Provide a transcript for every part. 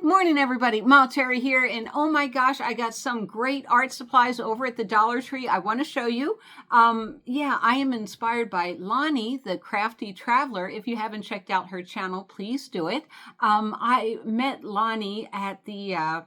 Good morning, everybody. Ma Terry here, and oh my gosh, I got some great art supplies over at the Dollar Tree I want to show you. Yeah, I am inspired by Lonnie, the Crafty Traveler. If you haven't checked out her channel, please do it. I met Lonnie at the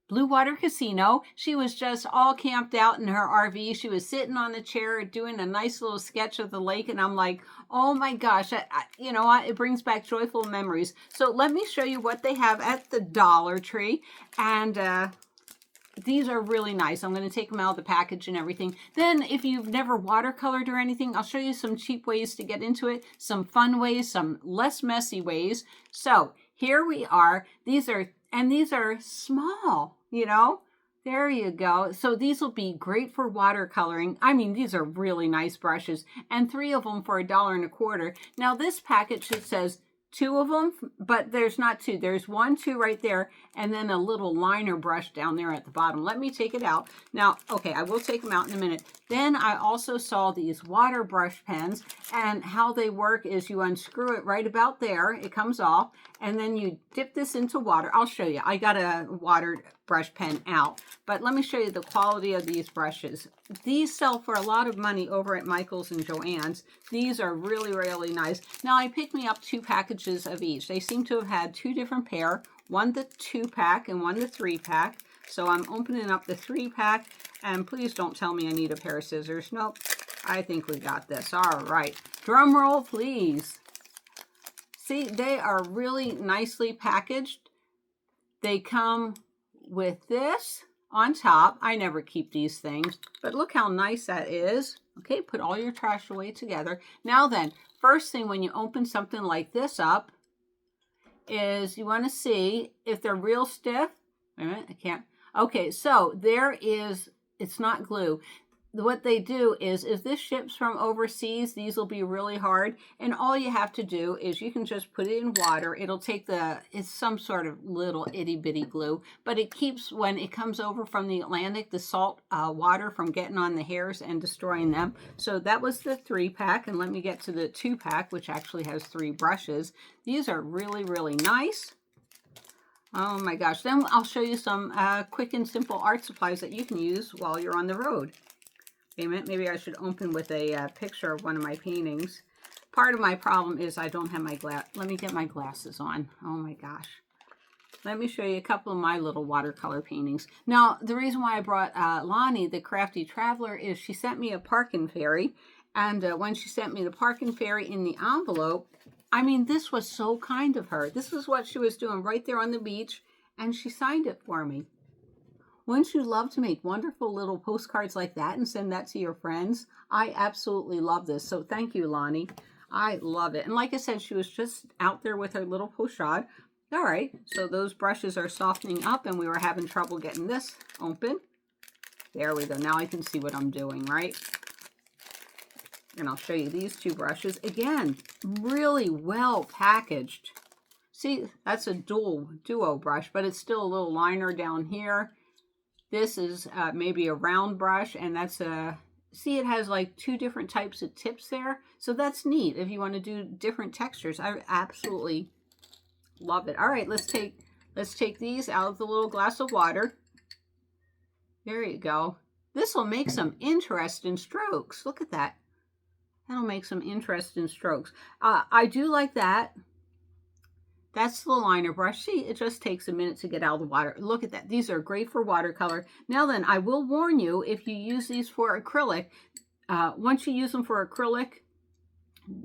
Blue Water Casino. She was just all camped out in her RV. She was sitting on the chair doing a nice little sketch of the lake, and I'm like, oh my gosh, you know what? It brings back joyful memories. So let me show you what they have at the Dollar Tree. And these are really nice. I'm going to take them out of the package and everything. Then if you've never watercolored or anything, I'll show you some cheap ways to get into it, some fun ways, some less messy ways. So here we are. These are small, you know. There you go. So these will be great for watercoloring. I mean, these are really nice brushes, and 3 of them for $1.25. Now this package, it says 2 of them, but there's not 2. There's 1, 2 right there, and then a little liner brush down there at the bottom. Let me take it out. Now, okay, I will take them out in a minute. Then I also saw these water brush pens, and how they work is you unscrew it right about there. It comes off, and then you dip this into water. I'll show you. I got a water brush pen out, but let me show you the quality of these brushes. These sell for a lot of money over at Michael's and Joann's. These are really, really nice. Now I picked me up 2 packages of each. They seem to have had 2 different pair, one the 2-pack and one the 3-pack. So I'm opening up the 3-pack, and please don't tell me I need a pair of scissors. Nope, I think we got this. All right, drum roll, please. See, they are really nicely packaged. They come with this on top. I never keep these things, but look how nice that is. Okay, put all your trash away together. Now then, first thing when you open something like this up is you want to see if they're real stiff. Wait a minute, I can't. Okay, so there is, it's not glue. What they do is, if this ships from overseas, these will be really hard. And all you have to do is you can just put it in water. It'll take it's some sort of little itty bitty glue, but it keeps, when it comes over from the Atlantic, the salt water from getting on the hairs and destroying them. So that was the 3-pack. And let me get to the 2-pack, which actually has 3 brushes. These are really, really nice. Oh my gosh. Then I'll show you some quick and simple art supplies that you can use while you're on the road. Wait a minute, maybe I should open with a picture of one of my paintings. Part of my problem is I don't have my glass. Let me get my glasses on. Oh my gosh. Let me show you a couple of my little watercolor paintings. Now, the reason why I brought Lonnie, the Crafty Traveler, is she sent me a parking ferry. And when she sent me the parking ferry in the envelope, I mean, this was so kind of her. This is what she was doing right there on the beach, and she signed it for me. Wouldn't you love to make wonderful little postcards like that and send that to your friends? I absolutely love this. So thank you, Lonnie. I love it. And like I said, she was just out there with her little pochade. All right, so those brushes are softening up, and we were having trouble getting this open. There we go. Now I can see what I'm doing, right? And I'll show you these 2 brushes. Again, really well packaged. See, that's a duo brush, but it's still a little liner down here. This is maybe a round brush, and that's see, it has like 2 different types of tips there. So that's neat if you want to do different textures. I absolutely love it. All right, let's take these out of the little glass of water. There you go. This will make some interesting strokes. Look at that. That'll make some interesting strokes. I do like that. That's the liner brush. See, it just takes a minute to get out of the water. Look at that. These are great for watercolor. Now then, I will warn you, if you use these for acrylic, once you use them for acrylic,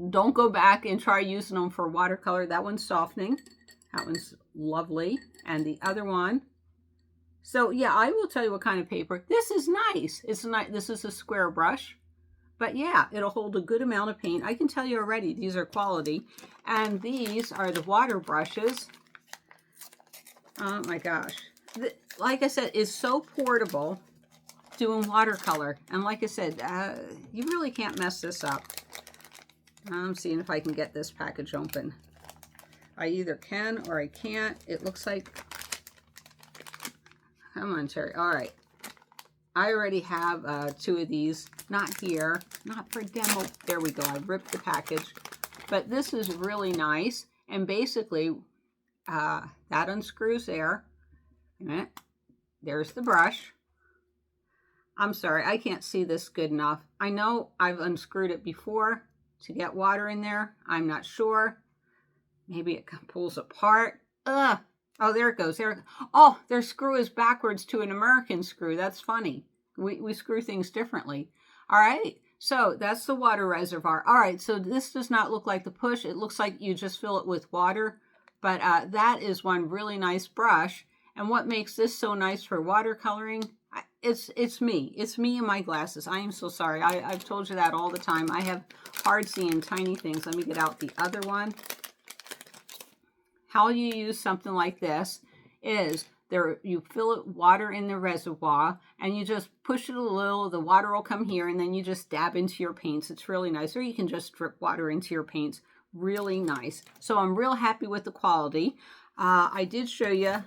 don't go back and try using them for watercolor. That one's softening. That one's lovely. And the other one. So yeah, I will tell you what kind of paper. This is nice. It's nice. This is a square brush. But yeah, it'll hold a good amount of paint. I can tell you already, these are quality. And these are the water brushes. Oh my gosh. Like I said, it's so portable doing watercolor. And like I said, you really can't mess this up. I'm seeing if I can get this package open. I either can or I can't. It looks like... Come on, Terry. All right. I already have 2 of these. Not here. Not for demo. There we go. I ripped the package. But this is really nice. And basically, that unscrews there. Wait a minute. There's the brush. I'm sorry, I can't see this good enough. I know I've unscrewed it before to get water in there. I'm not sure. Maybe it pulls apart. Ugh. Oh, there it goes. There. Oh, their screw is backwards to an American screw. That's funny. We screw things differently. All right. So that's the water reservoir. All right. So this does not look like the push. It looks like you just fill it with water. But that is one really nice brush. And what makes this so nice for watercoloring? It's me. It's me and my glasses. I am so sorry. I've told you that all the time. I have hard seeing tiny things. Let me get out the other one. How you use something like this is you fill it water in the reservoir and you just push it a little. The water will come here and then you just dab into your paints. It's really nice. Or you can just drip water into your paints. Really nice. So I'm real happy with the quality. I did show you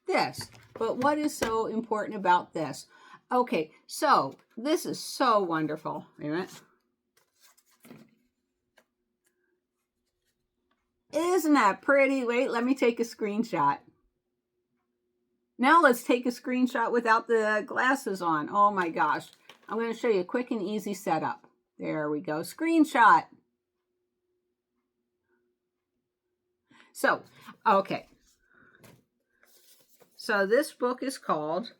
this, but what is so important about this? Okay, so this is so wonderful. Wait a minute. Isn't that pretty? Wait, let me take a screenshot. Now let's take a screenshot without the glasses on. Oh my gosh. I'm going to show you a quick and easy setup. There we go. Screenshot. So, okay. So this book is called,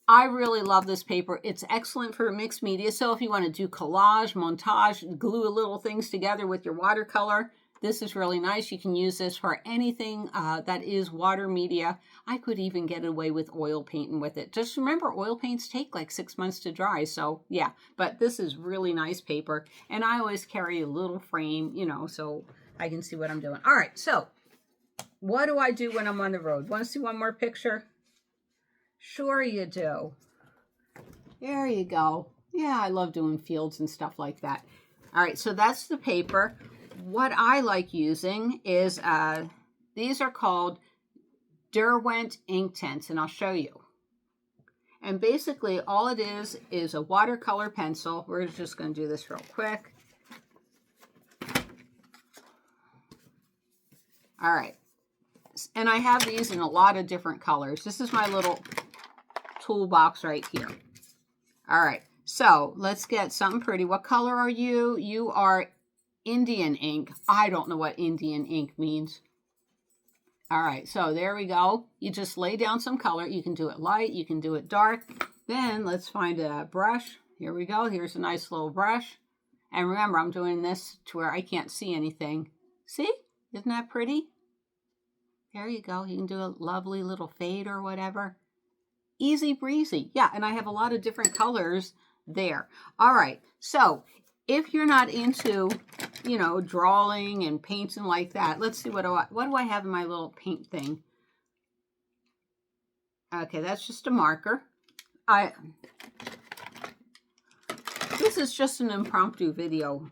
I really love this paper. It's excellent for mixed media. So if you want to do collage, montage, glue little things together with your watercolor, this is really nice. You can use this for anything that is water media. I could even get away with oil painting with it. Just remember, oil paints take like 6 months to dry. So yeah, but this is really nice paper. And I always carry a little frame, you know, so I can see what I'm doing. All right, so what do I do when I'm on the road? Want to see one more picture? Sure you do. There you go. Yeah, I love doing fields and stuff like that. All right, so that's the paper. What I like using is, these are called Derwent ink tints, and I'll show you. And basically all it is a watercolor pencil. We're just going to do this real quick. All right. And I have these in a lot of different colors. This is my little toolbox right here. All right, so let's get something pretty. What color are you? You are Indian ink. I don't know what Indian ink means. All right, so there we go. You just lay down some color. You can do it light, you can do it dark. Then let's find a brush. Here we go. Here's a nice little brush. And remember, I'm doing this to where I can't see anything. See? Isn't that pretty? There you go. You can do a lovely little fade or whatever. Easy breezy. Yeah, and I have a lot of different colors there. All right, so if you're not into, you know, drawing and painting like that, let's see, what do I have in my little paint thing? Okay, that's just a marker. This is just an impromptu video.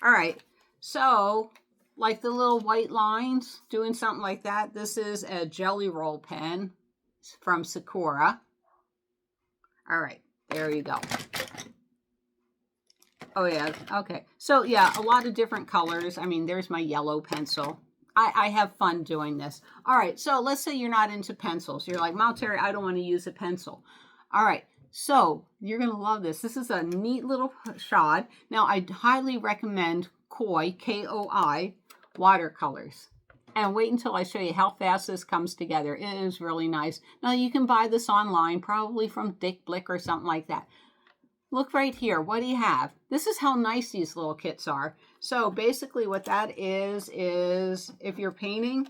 All right, so like the little white lines, doing something like that. This is a Jelly Roll pen from Sakura. All right, there you go. Oh yeah, okay. So yeah, a lot of different colors. I mean, there's my yellow pencil. I have fun doing this. All right, so let's say you're not into pencils. You're like, Mount Terry, I don't want to use a pencil. All right, so you're gonna love this. This is a neat little shot. Now, I highly recommend Koi, K-O-I, watercolors. And wait until I show you how fast this comes together. It is really nice. Now, you can buy this online, probably from Dick Blick or something like that. Look right here. What do you have? This is how nice these little kits are. So basically what that is if you're painting,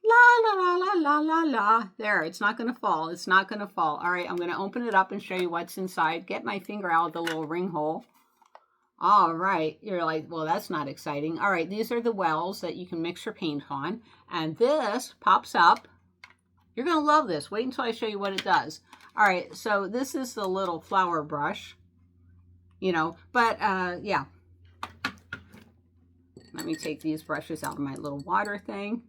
la, la, la, la, la, la, la. There, it's not going to fall. It's not going to fall. All right, I'm going to open it up and show you what's inside. Get my finger out of the little ring hole. All right, you're like, well, that's not exciting. All right, these are the wells that you can mix your paint on. And this pops up. You're going to love this. Wait until I show you what it does. All right, so this is the little flower brush, you know, but yeah. Let me take these brushes out of my little water thing.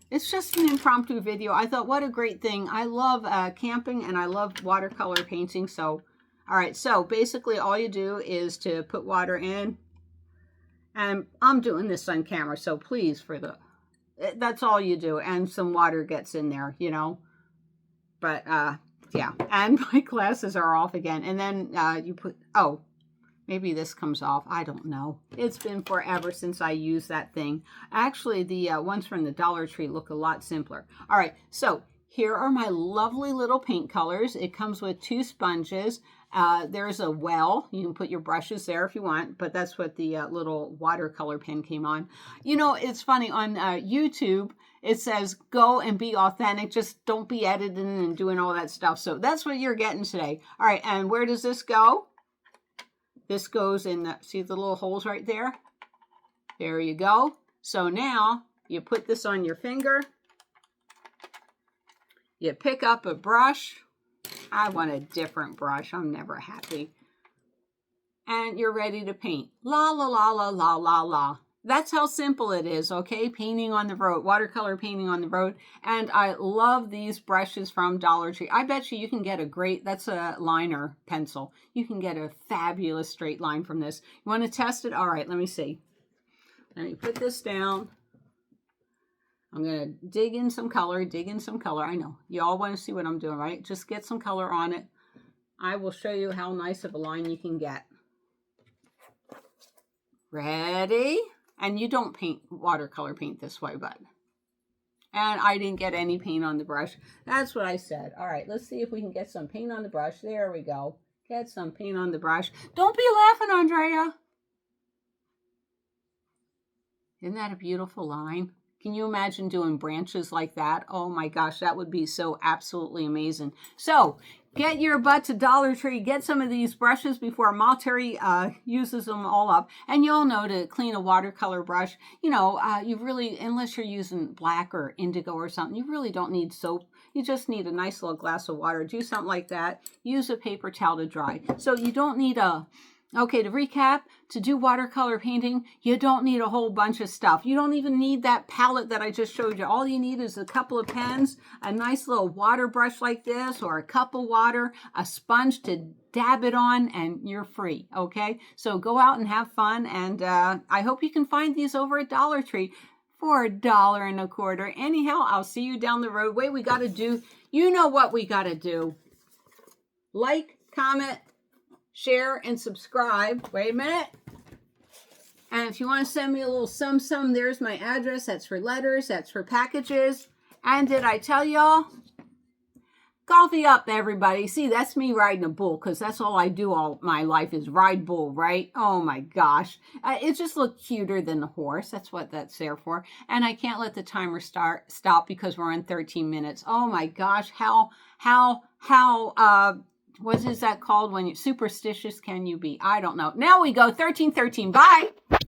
It's just an impromptu video. I thought, what a great thing. I love camping and I love watercolor painting, so All right, so basically all you do is to put water in, and I'm doing this on camera, so please, that's all you do, and some water gets in there, you know. But yeah, and my glasses are off again, and then you put, oh, maybe this comes off. I don't know. It's been forever since I used that thing. Actually, the ones from the Dollar Tree look a lot simpler. All right, so here are my lovely little paint colors. It comes with 2 sponges. There's a well. You can put your brushes there if you want, but that's what the little watercolor pen came on. You know, it's funny, on YouTube, it says, go and be authentic. Just don't be editing and doing all that stuff. So that's what you're getting today. All right, and where does this go? This goes in the, see the little holes right there? There you go. So now you put this on your finger. You pick up a brush. I want a different brush. I'm never happy. And you're ready to paint. La, la, la, la, la, la, la. That's how simple it is, okay? Painting on the road, watercolor painting on the road. And I love these brushes from Dollar Tree. I bet you can get a great, that's a liner pencil. You can get a fabulous straight line from this. You want to test it? All right, let me see. Let me put this down. I'm going to dig in some color. I know you all want to see what I'm doing, right? Just get some color on it. I will show you how nice of a line you can get. Ready? And you don't paint watercolor paint this way, but. And I didn't get any paint on the brush. That's what I said. All right, let's see if we can get some paint on the brush. There we go. Get some paint on the brush. Don't be laughing, Andrea. Isn't that a beautiful line? Can you imagine doing branches like that? Oh my gosh, that would be so absolutely amazing. So get your butt to Dollar Tree, get some of these brushes before Terry uses them all up. And you all know to clean a watercolor brush, you know, you really, unless you're using black or indigo or something, you really don't need soap. You just need a nice little glass of water. Do something like that. Use a paper towel to dry. So you don't need a... Okay, to recap, to do watercolor painting, you don't need a whole bunch of stuff. You don't even need that palette that I just showed you. All you need is a couple of pens, a nice little water brush like this, or a cup of water, a sponge to dab it on, and you're free, okay? So go out and have fun, and I hope you can find these over at Dollar Tree for $1.25. Anyhow, I'll see you down the road. Wait, we got to do, you know what we got to do. Like, comment, share, and subscribe. Wait a minute. And if you want to send me a little sum, there's my address. That's for letters. That's for packages. And did I tell y'all? Coffee up, everybody. See, that's me riding a bull, because that's all I do all my life is ride bull, right? Oh my gosh. It just looked cuter than the horse. That's what that's there for. And I can't let the timer stop because we're on 13 minutes. Oh my gosh. How what is that called when you superstitious can you be? I don't know. Now we go 13. Bye.